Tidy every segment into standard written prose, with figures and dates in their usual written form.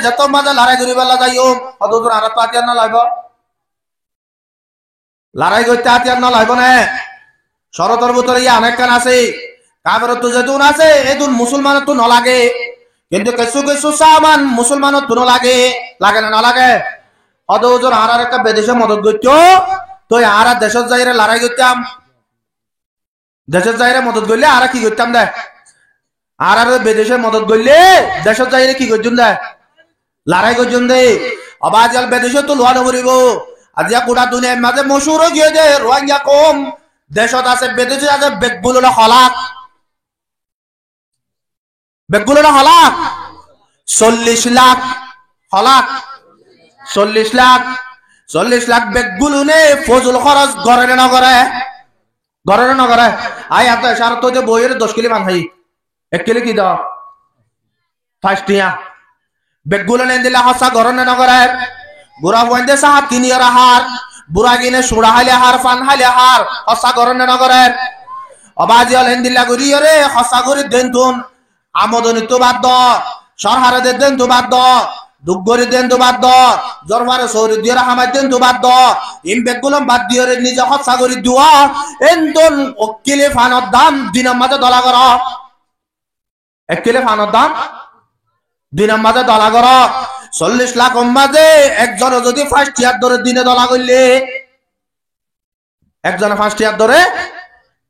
যত মাঝে লড়াই করি বেলা যাইও অদূর আর তো হাতিয়ার না লাইব লড়াই করতে হাতিয়ার না লাইব না শরতর ভিতরে অনেক কান আছে কাবের তো যেতুন আছে এদুন মুসলমানের তো নলাগে কিন্তু কিছু কিছু সামান মুসলমানের তো লাগে লাগে না লাগে অদূর আর একটা বিদেশে মদত করতো তো আর দেশের যাইরে লড়াই করতাম দেশের যাইরে মদত করলে আর কি করতাম দে আর বিদেশে মদত করলে দেশের যাইরে কি করতাম দে লড়াই করছেন দে আবাজাল বিদেশে তো লোয়া নবরিব আজিয়া গোটা দুনিয়ার মাঝে মশুর গিয়ে দে রোহিঙ্গা কম দেশত আছে বিদেশে আছে বেগগুলো হলাক বেগগুলো হলাক 40 লাখ হলাক 40 লাখ বেগগুলো নে ফজল খরচ ঘরে না করে আই আপনার সারা তো বইয়ের 10 কিলো বানহাই 1 কিলো কি দাও ফার্স্টিয়া বেগগুলো নেন দিলে হসা গরম না করে বুড়া বন্ধে সাহাত কিনিয়ে হার বুড়া কিনে সুড়া হাইলে হার ফান হাইলে হার হসা গরম না করে অবাজি হলেন দিল্লা করি রে হসা করি দেন তুন আমদনি তো বাদ দ সরহারে দেন তো বাদ দ দুগরি দেন তো বাদ দ জরফারে সৌরি দিয়ে হামাই দেন তো বাদ দ ইম বেগগুলো বাদ দিয়ে রে নিজে হসা করি দুয়া এনতন কিলে ফানোর দাম দিনের মাঝে দলা কর 1 কিলো ফানোর দাম দিনের মাঝে দলা কর 40 লাখ মাঝে একজন যদি ফার্স্ট ইয়ার ধরে দিনে দলা করলে একজনে ফার্স্ট ইয়ার ধরে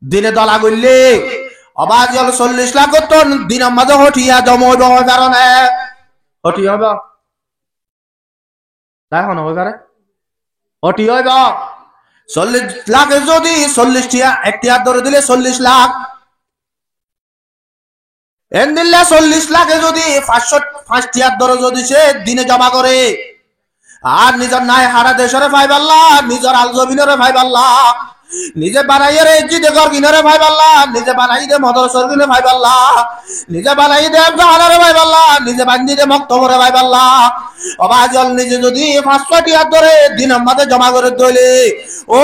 দিনে দলা করলে অবাজ হল 40 লাখ তো দিনের মাঝে হঠিয়া জমা কারণে হঠি হইব তাই হন হয়ে পারে হঠি হইব 40 লাখ যদি 40 টিয়া একটিয়ার ধরে দিলে 40 লাখ এন্দিল্লা 40 লাখে যদি 500 টিয়ার ধরে যদি সে দিনে জমা করে আর নিজের নাই হারা দেশরে ভাইবাল্লা নিজের আল জমিনরে ভাইবাল্লা নিজে বানাই রে জিদে ঘর কিনারে ভাইবাল্লা নিজে বানাই দে মদরসর কিনে ভাইবাল্লা নিজে বানাই দে জাহারে ভাইবাল্লা নিজে বান্ধি দে মক্তবরে ভাইবাল্লা অবাজল নিজে যদি 500 টিয়ার ধরে দিনের মাঝে জমা করে দইলে ও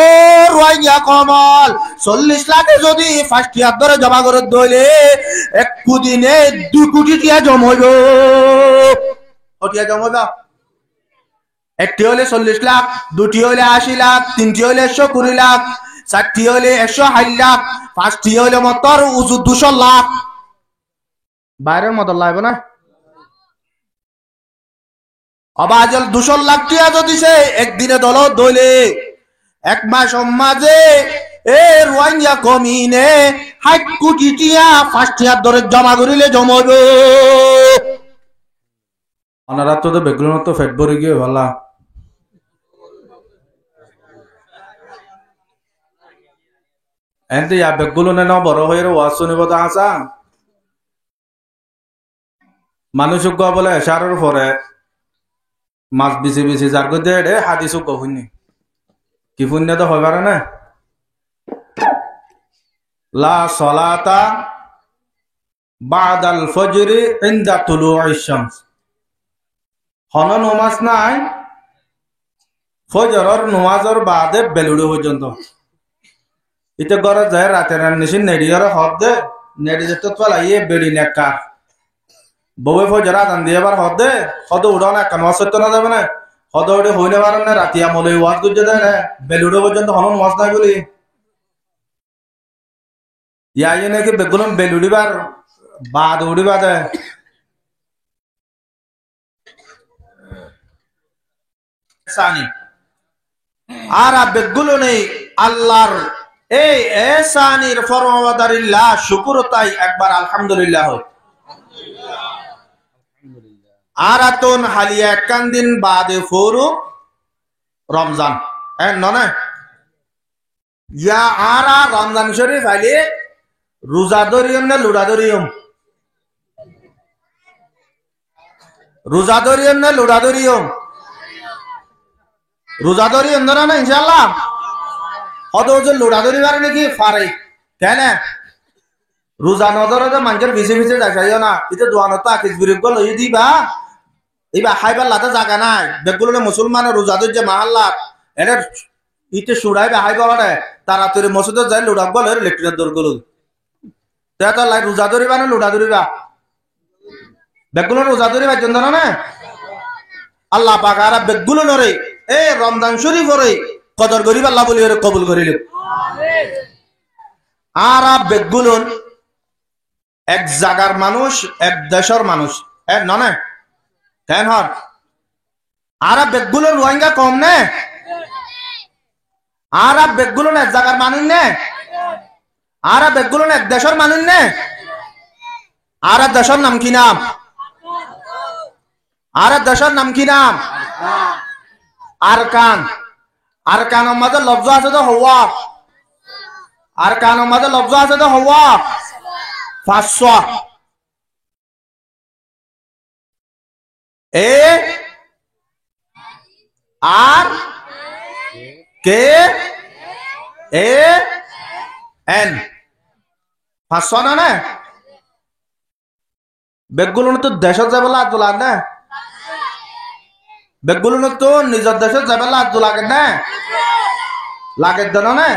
রোহিঙ্গা কমল 40 লাখে যদি 5 টিয়ার ধরে জমা করে দইলে এক দিনে 2 কোটি টিয়া জমাইব ওটিয়া জমাইব একটি হলে 40 লাখ দুটি হলে 80 লাখ তিনটি হলে 120 লাখ চারটি হলে 160 লাখ পাঁচটি হলে মতর উজু 200 লাখ বাইরের মত লাগব না অবাজল 200 লাখ টিয়া যদি সে একদিনে দল দইলে 1 মাস মাঝে এ রোহিঙ্গা কমিনে 60 কোটি টিয়া ফার্স্ট ইয়ার ধরে জমা করিলে জমাইব অনারা তো বেগুলোর মতো ফেট ভরে গিয়ে ভালা এতে ইয়া বেগুলো নেন বড় হয়ে ওয়াজ শুনিব তো আসা মানুষ বলে এশারের পরে মাছ বিছি বিছি যার গদে রে হাদিস শুনি কি পুণ্য তো হয় পারে না লা সলাতা বাদাল ফজরি ইনদা তুলুইশ শামস হন নামাজ নাই ফজরের নামাজের বাদে বেলুড়ে পর্যন্ত এটা ঘরে যায় রাতের নিশিন নেড়িয়ার হদ দে নেড়ি যেতে পালাইয়ে বেড়ি নেকার বউয়ে ফজর আদান দিয়ে এবার হদ দে হদ উড়ান একটা নামাজ সত্য না যাবে না হদ উড়ে হইলে পারেন না রাতিয়া মলে ওয়াজ গুজে দেয় না বেলুড়ে পর্যন্ত হন নামাজ নাই বলি ইয়াই নাকি বেগুলম বেলুড়িবার বাদ উড়িবা দেয় সানি আর বেগুলো নেই আল্লাহর এই এহসানির ফরমাদারিল্লাহ শুকর তাই একবার আলহামদুলিল্লাহ আর আতুন হালিয়া কান্দিন বাদে ফোরু রমজান ননে ইয়া আরা রমজান শরীফ আইলে রোজা ধরিয়ম না লুড়া ধরিয়ম রোজা ধরিয়ম না লুড়া ধরিয়ম রোজা ধরিয়ম না ইনশাআল্লাহ হদ লুড়া ধরিবার নাকি ফারে কেন রোজা নজরে মানুষের ভিসে ভিসে দেখাইও না এটা দোয়ানত আকিস বিরুদ্ধ লই দিবা এইবা হাইবার লাতে জায়গা নাই বেগুলো মুসলমানের রোজা ধরছে মাহাল্লাত এনে ইতে সুড়াইবে হাইবা মানে তাড়াতাড়ি মসজিদে যাই লুড়াক বল ইলেকট্রিকের দৌড় গেল লাই রোজা ধরিবা না লুড়া ধরিবা বেগুলো রোজা ধরিবা জন্য না আল্লাহ পাক আর বেগুলো নরে এ রমজান শরীফ ওরে কদর গরিব আল্লাহ বলি ওরে কবুল করিল আর বেগুলন এক জায়গার মানুষ এক দেশের মানুষ এক ননে কেন হর আর বেগুলন রোহিঙ্গা কম নে আর বেগুলন এক জায়গার মানুষ নে আর বেগুলন এক দেশের মানুষ নে আর দেশের নাম কি নাম আর দেশের নাম কি নাম আরকান আরকানের মাঝে লফজ আছে তো হওয়া আরকানের মাঝে লফজ আছে তো হওয়া 500 এ আর কে এ এন 500 না না বেগুলো তো দেশত যাবেলা আজ লাগে না বেগুলো তো নিজের দেশত যাবেলা আজ লাগে না লাগে দেন না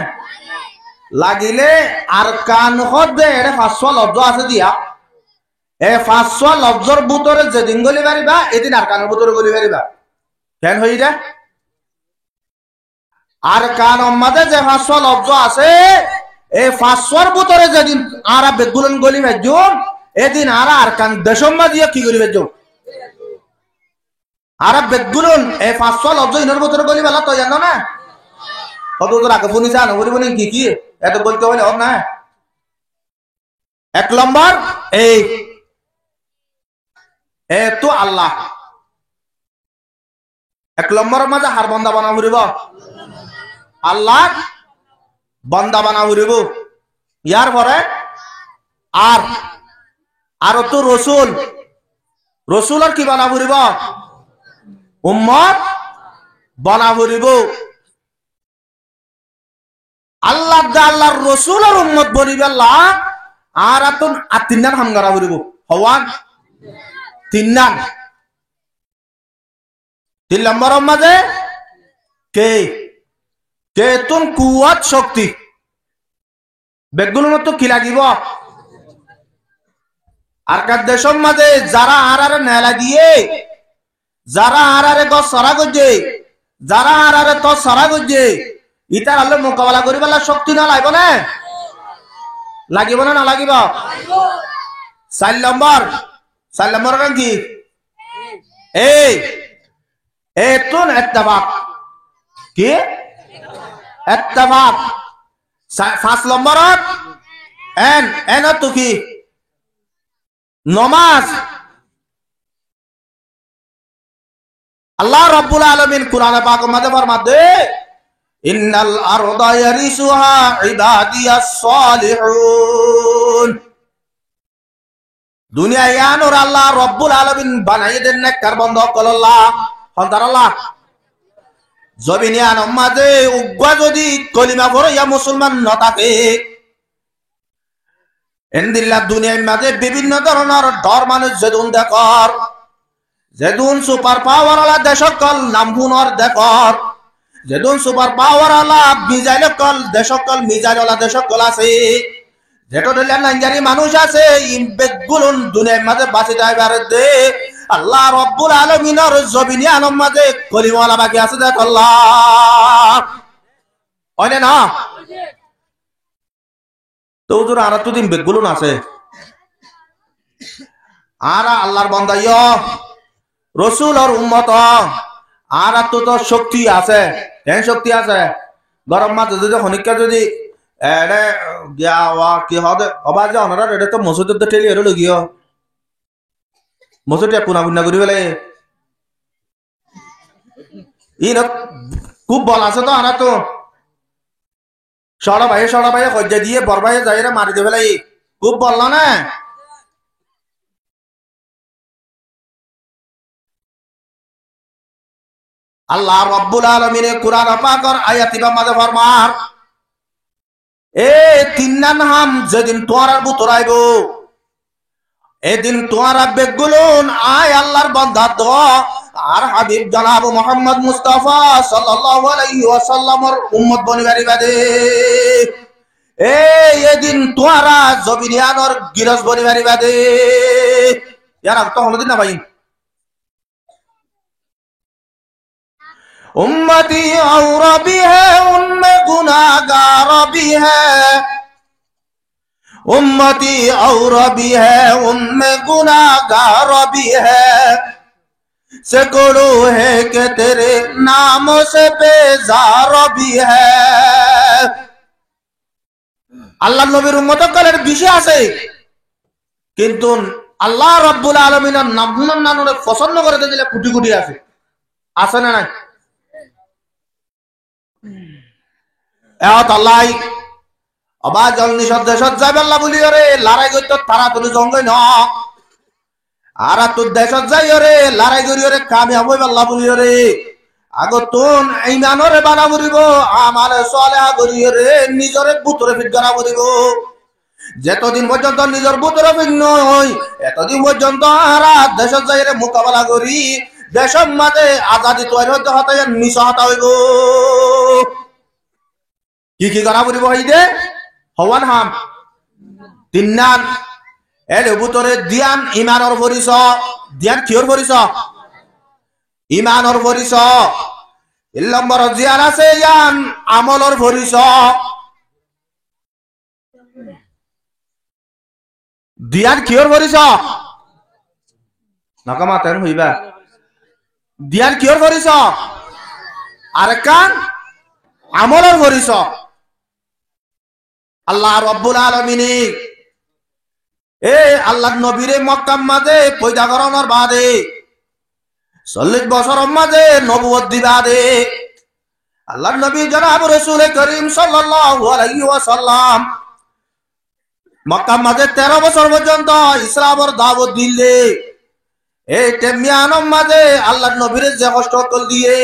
লাগিলে আর কান দে এটা 500 লব্জ আছে দিয়া এ 500 লব্জর ভিতরে যেদিন গলি পারিবা এদিন আর কানের ভিতরে গলি পারিবা কেন হই রে আর কান মাঝে যে 500 লব্জ আছে এই 500 ভিতরে যেদিন আর বেগুলন গলি ভাজুন এদিন আর কান দেশম মাঝিয়া কি করি ভাজুন আর বেগুলন এই 500 লব্জ ইনর ভিতরে গলি বেলা তো জানো না কত তোর আগে ফোন নিছে আনো বলিব কি কি এত বলতে হলে হবে না এক নম্বর এই এ তো আল্লাহ এক নম্বরের মাঝে হার বন্দা বানা ফুরিব আল্লাহ বন্দা বানা ফুরিব ইয়ার পরে আর তো রসুল রসুলের কি বানা ফুরিব উম্মত বানা ফুরিব আল্লাহ আল্লাহর রসুলের উম্মত বনিবে আল্লাহ আর আতুন আতিনান হামগারা ফুরিব হওয়ান তিনান 3 নম্বরের মাঝে কে কে তুন কুয়াত শক্তি বেগুলো তো কি লাগিব আর কার দেশের মাঝে যারা আরারে নেলা দিয়ে যারা আরারে গছ সরা গজে যারা আরারে তো সরা গজে ইতার আলো মোকাবেলা করিবার শক্তি না লাগবে না লাগিব না না লাগিব 4 নম্বর কি এ তুন ইত্তেফাক কি ইত্তেফাক 5 নম্বরত এন তো কি নমাজ আল্লাহ রাব্বুল আলামিন কোরআনে পাকের মধ্যে ফরমাতে ইন্নাল আরদা ইয়ারিসুহা ইবাদিয়াস সালিহুন দুনিয়া ইয়ানোর আল্লাহ রাব্বুল আলামিন বানাই দেন নেককার বান্দা আল্লাহ হন্দার আল্লাহ জমিনিয়ান মাঝে উগ্র যদি কলিমা পড়ে ইয়া মুসলমান ন থাকে এন্দিল্লা দুনিয়ার মাঝে বিভিন্ন ধরনের ডর মানুষ যেদুন দেখর যেদুন সুপার পাওয়ার আলা দেশকল নামভুনর দেখর যেদুন সুপার পাওয়ার আলা মিজাইল কল দেশকল মিজাইল আলা দেশকল আছে যেটো দিল্লা নাইজারি মানুষ আছে ইমবেগুলুন দুনিয়ার মাঝে বাঁচি যাইবার দে আল্লাহ রাব্বুল আলামিনের জমিনিয়ান মাঝে কলিমাওয়ালা বাকি আছে দেখ আল্লাহ হয় না তো হুজুর আর তো দিন বেগুলুন আছে আর আল্লাহর বান্দা রসুল আর উম্মত আর তো তো শক্তি আছে কেন শক্তি আছে গরম মাঝে যদি হনিকা যদি এড়ে গিয়া কি হবে অবা যে অনারা এটা তো মসজিদের তো ঠেলি এরো লগিও মসজিদে পুনা পুনা করি ফেলে ই খুব বল আছে তো আনা তো সড়া ভাইয়ে কজ্জা দিয়ে বর ভাইয়ে যাই মারি দিয়ে ফেলাই খুব বলল না আল্লাহ রাব্বুল আলামিন কুরআন পাকের আয়াতিবা মাঝে ফরমান এ তিন্নান হাম যেদিন তোরার ভিতর আইব এদিন তোরা বেগুলুন আয় আল্লাহর বান্দা দ আর হাবিব জনাব মুহাম্মদ মুস্তাফা সাল্লাল্লাহু আলাইহি ওয়াসাল্লামের উম্মত বনিবারি বাদে এদিন তোরা জবিনিয়ানর গিরস বনিবারি বাদে ইয়ার তো হলো দিন না ভাই उम्मती और भी है उनमें गुनाहगार भी है, उम्मती और भी है उनमें गुनाहगार भी है, सैकड़ों है कि तेरे नाम से बेजार भी है। আল্লাহ নবীর উম্মত কালের বেশি আছে, কিন্তু আল্লাহ রাব্বুল আলামিনের নামগুলো পছন্দ করে দিলে কোটি কোটি আছে, আছে না নাই? এত আল্লাহ অবা জল নিষদ দেশত যাই আল্লাহ বলি রে লড়াই করতে তারা তুলি জঙ্গই ন, আর তোর দেশত যাই রে লড়াই করি রে কামিয়াব হইব আল্লাহ বলি রে। আগতুন ইমানরে বানা করিব, আমারে সালেহা করি রে নিজরে বুতরে ফিট করা করিব। যতদিন পর্যন্ত নিজের বুতরে ফিট নই এতদিন পর্যন্ত আরা দেশত যাই রে মোকাবেলা করি দেশের মাঝে আজাদি তৈরি হতে হতে নিশ হতা হইব। কি কি করা করিব হইদে হওয়ান হাম তিন্নান এর বুতরে দিয়ান ইমানর পরিচয়, দিয়ান কিয়র পরিচয়? ইমানর পরিচয়। তিন নম্বর জিয়ান আছে ইয়ান আমলর পরিচয়। দিয়ান কিয়র পরিচয়? নকমা তেন হইবা দিয়ান কিয়র পরিচয়? আরেকান আমলর পরিচয়। আল্লাহ রাব্বুল আলামিন এ আল্লাহ নবীরে মক্কার মাঝে পয়দা করানোর বাদে 40 বছরের মাঝে নবুয়ত দিবাদে আল্লাহ নবী জনাব রাসূল করিম সাল্লাল্লাহু আলাইহি ওয়াসাল্লাম মক্কার মাঝে 13 বছর পর্যন্ত ইসলামের দাওয়াত দিলে। এই তেমিয়ানোর মাঝে আল্লাহ নবীরে যে কষ্ট কল দিয়ে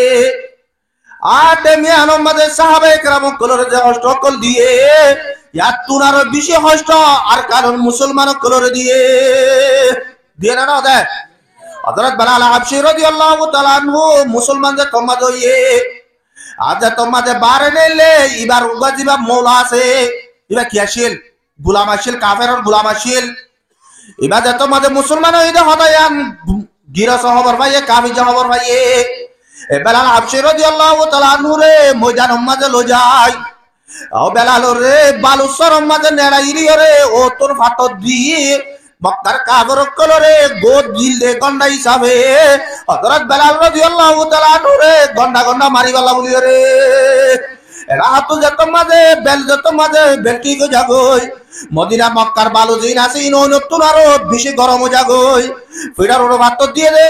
আর তেমিয়ানোর মাঝে সাহাবায়ে কেরাম কলরে যে কষ্ট কল দিয়ে ইয়াত তুনার বেশি কষ্ট আর কারণ মুসলমান কলরে দিয়ে দিয়ে না দেয়। হযরত বেলাল হাবশী রাদিয়াল্লাহু তাআলা আনহু মুসলমান যে তম্মাদ হইয়ে আজ তম্মাদে বারে নেলে ইবার উবাজিবা মওলা আছে ইবা কি আসিল গোলাম আসিল কাফেরর গোলাম আসিল ইবা যে তম্মাদে মুসলমান হইদে হদায়ান গিরস খবর পাইয়ে কামিজ খবর পাইয়ে এ বেলাল হাবশী রাদিয়াল্লাহু তাআলা আনহু রে ময়দান মাঝে লো যায়। ও বেলাল রে বালুসর মাঝে নেড়াইরি রে ও তোর ফাতত দিয়ে মক্কার কাফের কলরে গোদ গিল দে গন্ডা হিসাবে হযরত বেলাল রাদিয়াল্লাহু তাআলা আনহু রে গন্ডা গন্ডা মারিবালা বলি রে। এরা হাতু যত মাঝে বেল যত মাঝে বেলকি গো জাগই মদিনা মক্কার বালু জিন আছে ইনো নতুন আরো বেশি গরম জাগই ফিরার ওর ভাত দিয়ে দে।